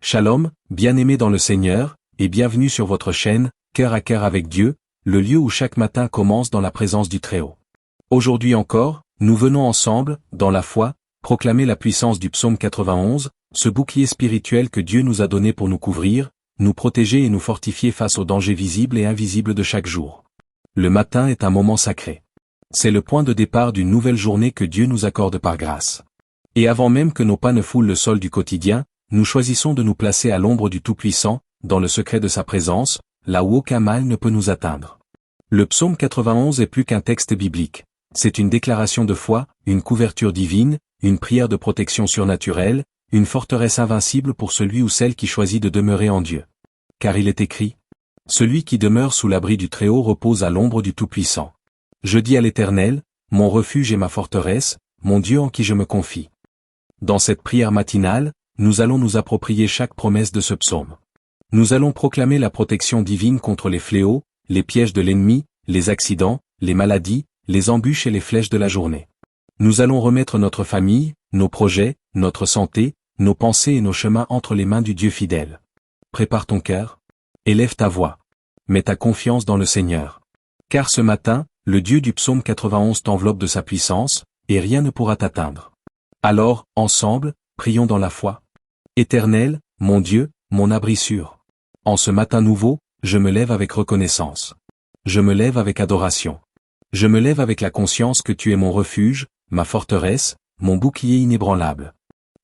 Shalom, bien-aimés dans le Seigneur, et bienvenue sur votre chaîne, Cœur à cœur avec Dieu, le lieu où chaque matin commence dans la présence du Très-Haut. Aujourd'hui encore, nous venons ensemble, dans la foi, proclamer la puissance du psaume 91, ce bouclier spirituel que Dieu nous a donné pour nous couvrir, nous protéger et nous fortifier face aux dangers visibles et invisibles de chaque jour. Le matin est un moment sacré. C'est le point de départ d'une nouvelle journée que Dieu nous accorde par grâce. Et avant même que nos pas ne foulent le sol du quotidien, nous choisissons de nous placer à l'ombre du Tout-Puissant, dans le secret de sa présence, là où aucun mal ne peut nous atteindre. Le psaume 91 est plus qu'un texte biblique. C'est une déclaration de foi, une couverture divine, une prière de protection surnaturelle, une forteresse invincible pour celui ou celle qui choisit de demeurer en Dieu. Car il est écrit, « Celui qui demeure sous l'abri du Très-Haut repose à l'ombre du Tout-Puissant. Je dis à l'Éternel, mon refuge et ma forteresse, mon Dieu en qui je me confie. » Dans cette prière matinale, nous allons nous approprier chaque promesse de ce psaume. Nous allons proclamer la protection divine contre les fléaux, les pièges de l'ennemi, les accidents, les maladies, les embûches et les flèches de la journée. Nous allons remettre notre famille, nos projets, notre santé, nos pensées et nos chemins entre les mains du Dieu fidèle. Prépare ton cœur. Élève ta voix. Mets ta confiance dans le Seigneur. Car ce matin, le Dieu du psaume 91 t'enveloppe de sa puissance, et rien ne pourra t'atteindre. Alors, ensemble, prions dans la foi. Éternel, mon Dieu, mon abri sûr. En ce matin nouveau, je me lève avec reconnaissance. Je me lève avec adoration. Je me lève avec la conscience que tu es mon refuge, ma forteresse, mon bouclier inébranlable.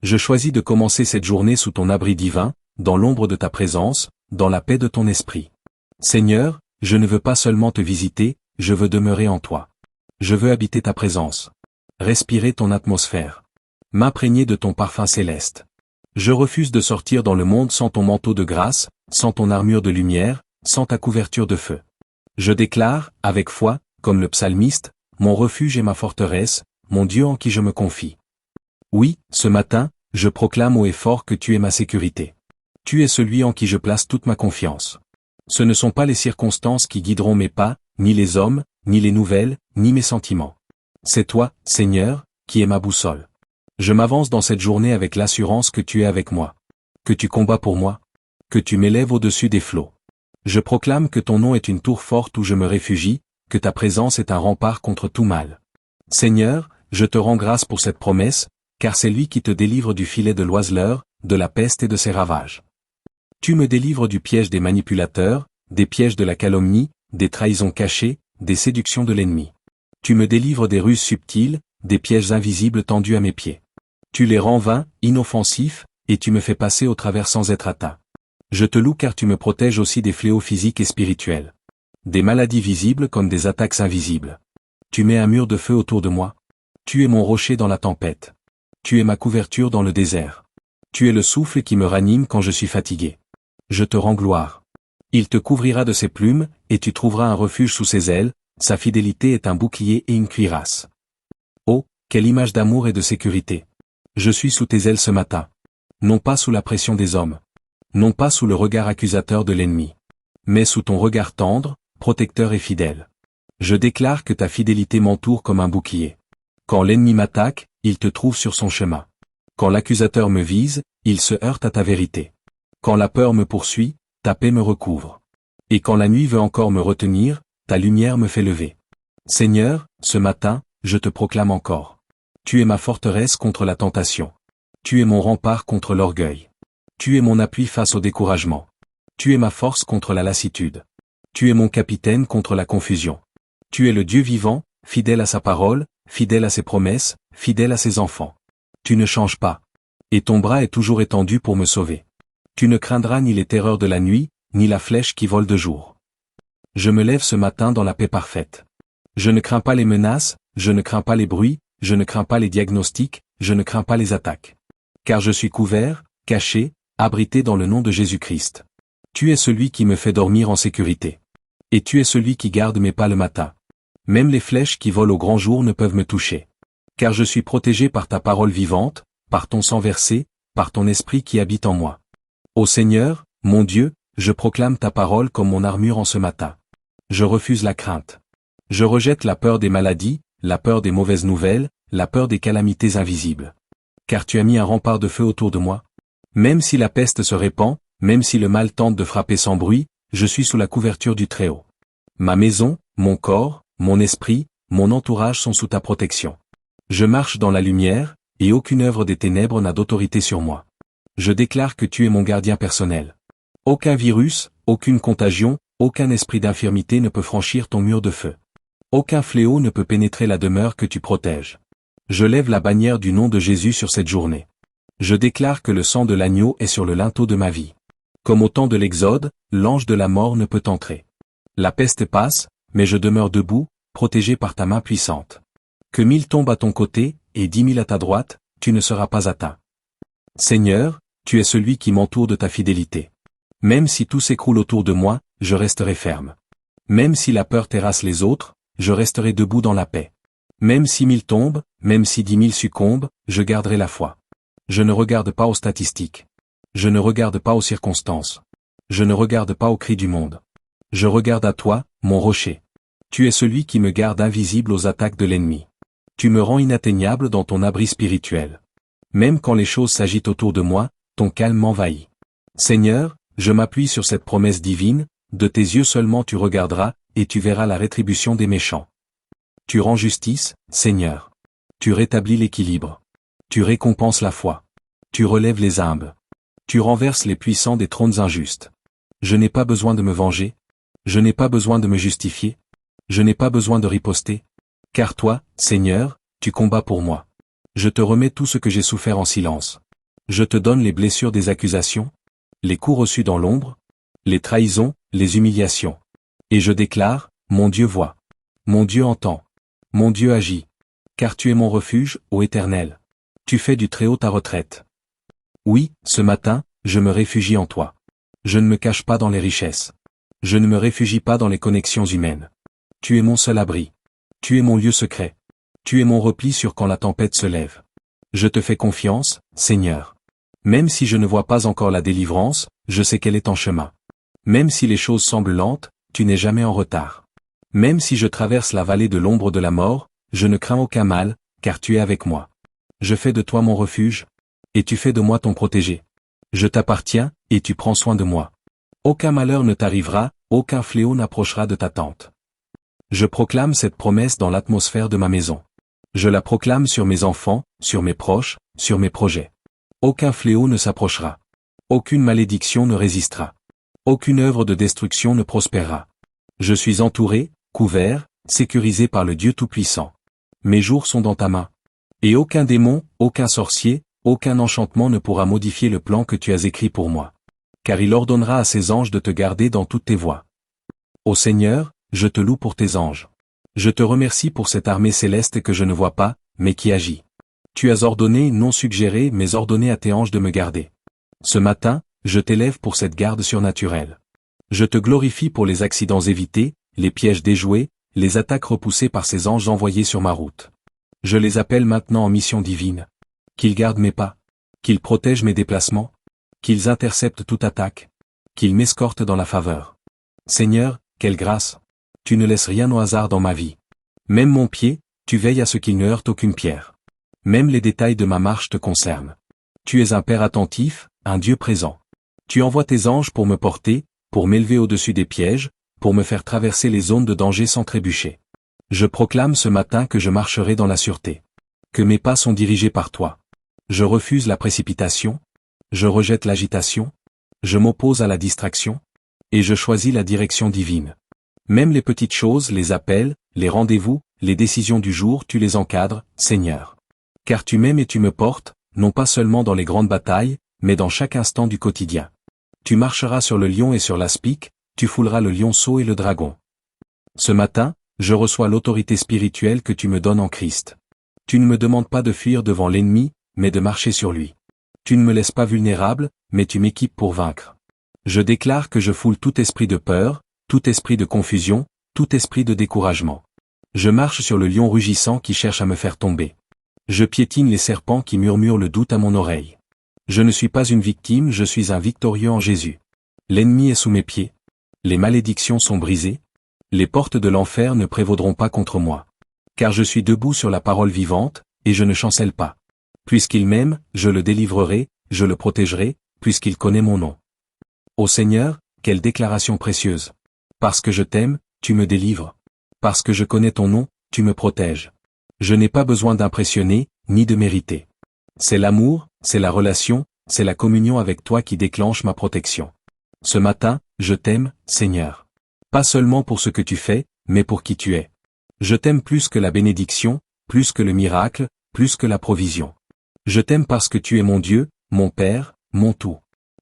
Je choisis de commencer cette journée sous ton abri divin, dans l'ombre de ta présence, dans la paix de ton esprit. Seigneur, je ne veux pas seulement te visiter, je veux demeurer en toi. Je veux habiter ta présence. Respirer ton atmosphère. M'imprégner de ton parfum céleste. Je refuse de sortir dans le monde sans ton manteau de grâce, sans ton armure de lumière, sans ta couverture de feu. Je déclare, avec foi, comme le psalmiste, mon refuge et ma forteresse, mon Dieu en qui je me confie. Oui, ce matin, je proclame haut et fort que tu es ma sécurité. Tu es celui en qui je place toute ma confiance. Ce ne sont pas les circonstances qui guideront mes pas, ni les hommes, ni les nouvelles, ni mes sentiments. C'est toi, Seigneur, qui es ma boussole. Je m'avance dans cette journée avec l'assurance que tu es avec moi. Que tu combats pour moi. Que tu m'élèves au-dessus des flots. Je proclame que ton nom est une tour forte où je me réfugie, que ta présence est un rempart contre tout mal. Seigneur, je te rends grâce pour cette promesse, car c'est lui qui te délivre du filet de l'oiseleur, de la peste et de ses ravages. Tu me délivres du piège des manipulateurs, des pièges de la calomnie, des trahisons cachées, des séductions de l'ennemi. Tu me délivres des ruses subtiles, des pièges invisibles tendus à mes pieds. Tu les rends vains, inoffensifs, et tu me fais passer au travers sans être atteint. Je te loue car tu me protèges aussi des fléaux physiques et spirituels. Des maladies visibles comme des attaques invisibles. Tu mets un mur de feu autour de moi. Tu es mon rocher dans la tempête. Tu es ma couverture dans le désert. Tu es le souffle qui me ranime quand je suis fatigué. Je te rends gloire. Il te couvrira de ses plumes, et tu trouveras un refuge sous ses ailes, sa fidélité est un bouclier et une cuirasse. Oh, quelle image d'amour et de sécurité. Je suis sous tes ailes ce matin. Non pas sous la pression des hommes. Non pas sous le regard accusateur de l'ennemi. Mais sous ton regard tendre, protecteur et fidèle. Je déclare que ta fidélité m'entoure comme un bouclier. Quand l'ennemi m'attaque, il te trouve sur son chemin. Quand l'accusateur me vise, il se heurte à ta vérité. Quand la peur me poursuit, ta paix me recouvre. Et quand la nuit veut encore me retenir, ta lumière me fait lever. Seigneur, ce matin, je te proclame encore. Tu es ma forteresse contre la tentation. Tu es mon rempart contre l'orgueil. Tu es mon appui face au découragement. Tu es ma force contre la lassitude. Tu es mon capitaine contre la confusion. Tu es le Dieu vivant, fidèle à sa parole, fidèle à ses promesses, fidèle à ses enfants. Tu ne changes pas. Et ton bras est toujours étendu pour me sauver. Tu ne craindras ni les terreurs de la nuit, ni la flèche qui vole de jour. Je me lève ce matin dans la paix parfaite. Je ne crains pas les menaces, je ne crains pas les bruits, je ne crains pas les diagnostics, je ne crains pas les attaques. Car je suis couvert, caché, abrité dans le nom de Jésus-Christ. Tu es celui qui me fait dormir en sécurité. Et tu es celui qui garde mes pas le matin. Même les flèches qui volent au grand jour ne peuvent me toucher. Car je suis protégé par ta parole vivante, par ton sang versé, par ton esprit qui habite en moi. Ô Seigneur, mon Dieu, je proclame ta parole comme mon armure en ce matin. Je refuse la crainte. Je rejette la peur des maladies, la peur des mauvaises nouvelles, la peur des calamités invisibles. Car tu as mis un rempart de feu autour de moi. Même si la peste se répand, même si le mal tente de frapper sans bruit, je suis sous la couverture du Très-Haut. Ma maison, mon corps, mon esprit, mon entourage sont sous ta protection. Je marche dans la lumière, et aucune œuvre des ténèbres n'a d'autorité sur moi. Je déclare que tu es mon gardien personnel. Aucun virus, aucune contagion, aucun esprit d'infirmité ne peut franchir ton mur de feu. Aucun fléau ne peut pénétrer la demeure que tu protèges. Je lève la bannière du nom de Jésus sur cette journée. Je déclare que le sang de l'agneau est sur le linteau de ma vie. Comme au temps de l'Exode, l'ange de la mort ne peut entrer. La peste passe, mais je demeure debout, protégé par ta main puissante. Que 1000 tombent à ton côté, et 10 000 à ta droite, tu ne seras pas atteint. Seigneur, tu es celui qui m'entoure de ta fidélité. Même si tout s'écroule autour de moi, je resterai ferme. Même si la peur terrasse les autres, je resterai debout dans la paix. Même si 1000 tombent, même si 10 000 succombent, je garderai la foi. Je ne regarde pas aux statistiques. Je ne regarde pas aux circonstances. Je ne regarde pas aux cris du monde. Je regarde à toi, mon rocher. Tu es celui qui me garde invisible aux attaques de l'ennemi. Tu me rends inatteignable dans ton abri spirituel. Même quand les choses s'agitent autour de moi, ton calme m'envahit. Seigneur, je m'appuie sur cette promesse divine, de tes yeux seulement tu regarderas, et tu verras la rétribution des méchants. Tu rends justice, Seigneur. Tu rétablis l'équilibre. Tu récompenses la foi. Tu relèves les humbles. Tu renverses les puissants des trônes injustes. Je n'ai pas besoin de me venger. Je n'ai pas besoin de me justifier. Je n'ai pas besoin de riposter. Car toi, Seigneur, tu combats pour moi. Je te remets tout ce que j'ai souffert en silence. Je te donne les blessures des accusations, les coups reçus dans l'ombre, les trahisons, les humiliations. Et je déclare, mon Dieu voit. Mon Dieu entend. Mon Dieu agit. Car tu es mon refuge, ô Éternel. Tu fais du Très-Haut ta retraite. Oui, ce matin, je me réfugie en toi. Je ne me cache pas dans les richesses. Je ne me réfugie pas dans les connexions humaines. Tu es mon seul abri. Tu es mon lieu secret. Tu es mon repli sur quand la tempête se lève. Je te fais confiance, Seigneur. Même si je ne vois pas encore la délivrance, je sais qu'elle est en chemin. Même si les choses semblent lentes, tu n'es jamais en retard. Même si je traverse la vallée de l'ombre de la mort, je ne crains aucun mal, car tu es avec moi. Je fais de toi mon refuge, et tu fais de moi ton protégé. Je t'appartiens, et tu prends soin de moi. Aucun malheur ne t'arrivera, aucun fléau n'approchera de ta tente. Je proclame cette promesse dans l'atmosphère de ma maison. Je la proclame sur mes enfants, sur mes proches, sur mes projets. Aucun fléau ne s'approchera. Aucune malédiction ne résistera. Aucune œuvre de destruction ne prospérera. Je suis entouré, couvert, sécurisé par le Dieu Tout-Puissant. Mes jours sont dans ta main. Et aucun démon, aucun sorcier, aucun enchantement ne pourra modifier le plan que tu as écrit pour moi. Car il ordonnera à ses anges de te garder dans toutes tes voies. Ô Seigneur, je te loue pour tes anges. Je te remercie pour cette armée céleste que je ne vois pas, mais qui agit. Tu as ordonné, non suggéré, mais ordonné à tes anges de me garder. Ce matin, je t'élève pour cette garde surnaturelle. Je te glorifie pour les accidents évités, les pièges déjoués, les attaques repoussées par ces anges envoyés sur ma route. Je les appelle maintenant en mission divine. Qu'ils gardent mes pas. Qu'ils protègent mes déplacements. Qu'ils interceptent toute attaque. Qu'ils m'escortent dans la faveur. Seigneur, quelle grâce! Tu ne laisses rien au hasard dans ma vie. Même mon pied, tu veilles à ce qu'il ne heurte aucune pierre. Même les détails de ma marche te concernent. Tu es un Père attentif, un Dieu présent. Tu envoies tes anges pour me porter, pour m'élever au-dessus des pièges, pour me faire traverser les zones de danger sans trébucher. Je proclame ce matin que je marcherai dans la sûreté. Que mes pas sont dirigés par toi. Je refuse la précipitation. Je rejette l'agitation. Je m'oppose à la distraction. Et je choisis la direction divine. Même les petites choses, les appels, les rendez-vous, les décisions du jour, tu les encadres, Seigneur. Car tu m'aimes et tu me portes, non pas seulement dans les grandes batailles, mais dans chaque instant du quotidien. Tu marcheras sur le lion et sur l'aspic, tu fouleras le lionceau et le dragon. Ce matin, je reçois l'autorité spirituelle que tu me donnes en Christ. Tu ne me demandes pas de fuir devant l'ennemi, mais de marcher sur lui. Tu ne me laisses pas vulnérable, mais tu m'équipes pour vaincre. Je déclare que je foule tout esprit de peur, tout esprit de confusion, tout esprit de découragement. Je marche sur le lion rugissant qui cherche à me faire tomber. Je piétine les serpents qui murmurent le doute à mon oreille. Je ne suis pas une victime, je suis un victorieux en Jésus. L'ennemi est sous mes pieds. Les malédictions sont brisées. Les portes de l'enfer ne prévaudront pas contre moi. Car je suis debout sur la parole vivante, et je ne chancelle pas. Puisqu'il m'aime, je le délivrerai, je le protégerai, puisqu'il connaît mon nom. Ô Seigneur, quelle déclaration précieuse! Parce que je t'aime, tu me délivres. Parce que je connais ton nom, tu me protèges. Je n'ai pas besoin d'impressionner, ni de mériter. C'est l'amour, c'est la relation, c'est la communion avec toi qui déclenche ma protection. Ce matin, je t'aime, Seigneur. Pas seulement pour ce que tu fais, mais pour qui tu es. Je t'aime plus que la bénédiction, plus que le miracle, plus que la provision. Je t'aime parce que tu es mon Dieu, mon Père, mon tout.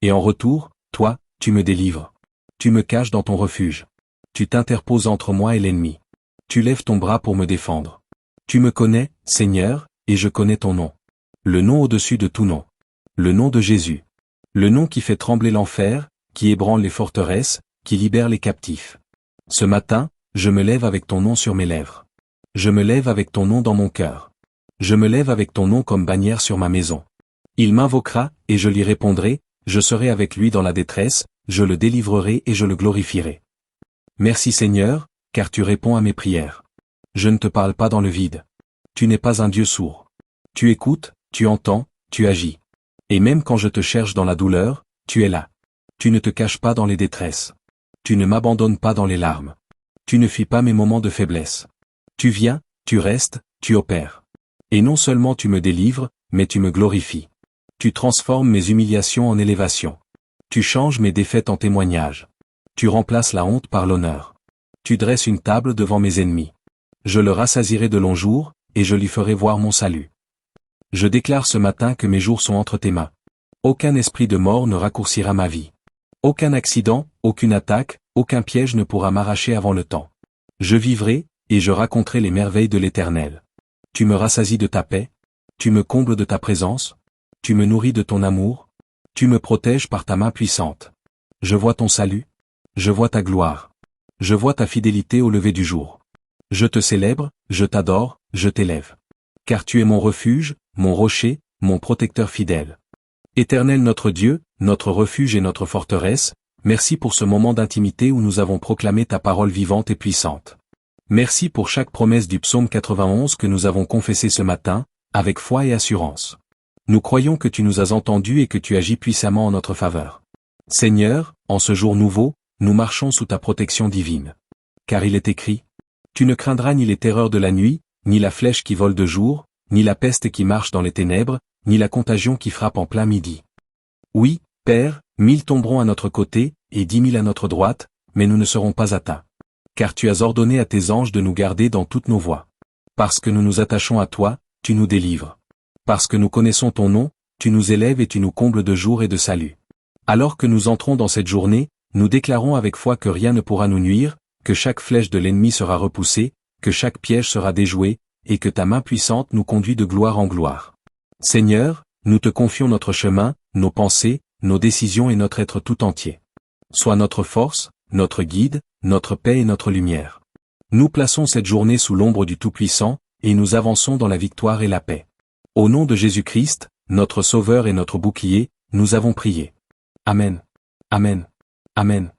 Et en retour, toi, tu me délivres. Tu me caches dans ton refuge. Tu t'interposes entre moi et l'ennemi. Tu lèves ton bras pour me défendre. Tu me connais, Seigneur, et je connais ton nom. Le nom au-dessus de tout nom. Le nom de Jésus. Le nom qui fait trembler l'enfer, qui ébranle les forteresses, qui libère les captifs. Ce matin, je me lève avec ton nom sur mes lèvres. Je me lève avec ton nom dans mon cœur. Je me lève avec ton nom comme bannière sur ma maison. Il m'invoquera, et je lui répondrai, je serai avec lui dans la détresse, je le délivrerai et je le glorifierai. Merci Seigneur, car tu réponds à mes prières. Je ne te parle pas dans le vide. Tu n'es pas un Dieu sourd. Tu écoutes, tu entends, tu agis. Et même quand je te cherche dans la douleur, tu es là. Tu ne te caches pas dans les détresses. Tu ne m'abandonnes pas dans les larmes. Tu ne fuis pas mes moments de faiblesse. Tu viens, tu restes, tu opères. Et non seulement tu me délivres, mais tu me glorifies. Tu transformes mes humiliations en élévation. Tu changes mes défaites en témoignages. Tu remplaces la honte par l'honneur. Tu dresses une table devant mes ennemis. Je le rassasierai de longs jours, et je lui ferai voir mon salut. Je déclare ce matin que mes jours sont entre tes mains. Aucun esprit de mort ne raccourcira ma vie. Aucun accident, aucune attaque, aucun piège ne pourra m'arracher avant le temps. Je vivrai, et je raconterai les merveilles de l'Éternel. Tu me rassasies de ta paix. Tu me combles de ta présence. Tu me nourris de ton amour. Tu me protèges par ta main puissante. Je vois ton salut. Je vois ta gloire. Je vois ta fidélité au lever du jour. Je te célèbre, je t'adore, je t'élève. Car tu es mon refuge, mon rocher, mon protecteur fidèle. Éternel notre Dieu, notre refuge et notre forteresse, merci pour ce moment d'intimité où nous avons proclamé ta parole vivante et puissante. Merci pour chaque promesse du psaume 91 que nous avons confessé ce matin, avec foi et assurance. Nous croyons que tu nous as entendus et que tu agis puissamment en notre faveur. Seigneur, en ce jour nouveau, nous marchons sous ta protection divine. Car il est écrit, tu ne craindras ni les terreurs de la nuit, ni la flèche qui vole de jour, ni la peste qui marche dans les ténèbres, ni la contagion qui frappe en plein midi. Oui, Père, 1000 tomberont à notre côté, et 10 000 à notre droite, mais nous ne serons pas atteints. Car tu as ordonné à tes anges de nous garder dans toutes nos voies. Parce que nous nous attachons à toi, tu nous délivres. Parce que nous connaissons ton nom, tu nous élèves et tu nous combles de jour et de salut. Alors que nous entrons dans cette journée, nous déclarons avec foi que rien ne pourra nous nuire, que chaque flèche de l'ennemi sera repoussée, que chaque piège sera déjoué, et que ta main puissante nous conduit de gloire en gloire. Seigneur, nous te confions notre chemin, nos pensées, nos décisions et notre être tout entier. Sois notre force, notre guide, notre paix et notre lumière. Nous plaçons cette journée sous l'ombre du Tout-Puissant, et nous avançons dans la victoire et la paix. Au nom de Jésus-Christ, notre Sauveur et notre bouclier, nous avons prié. Amen. Amen. Amen.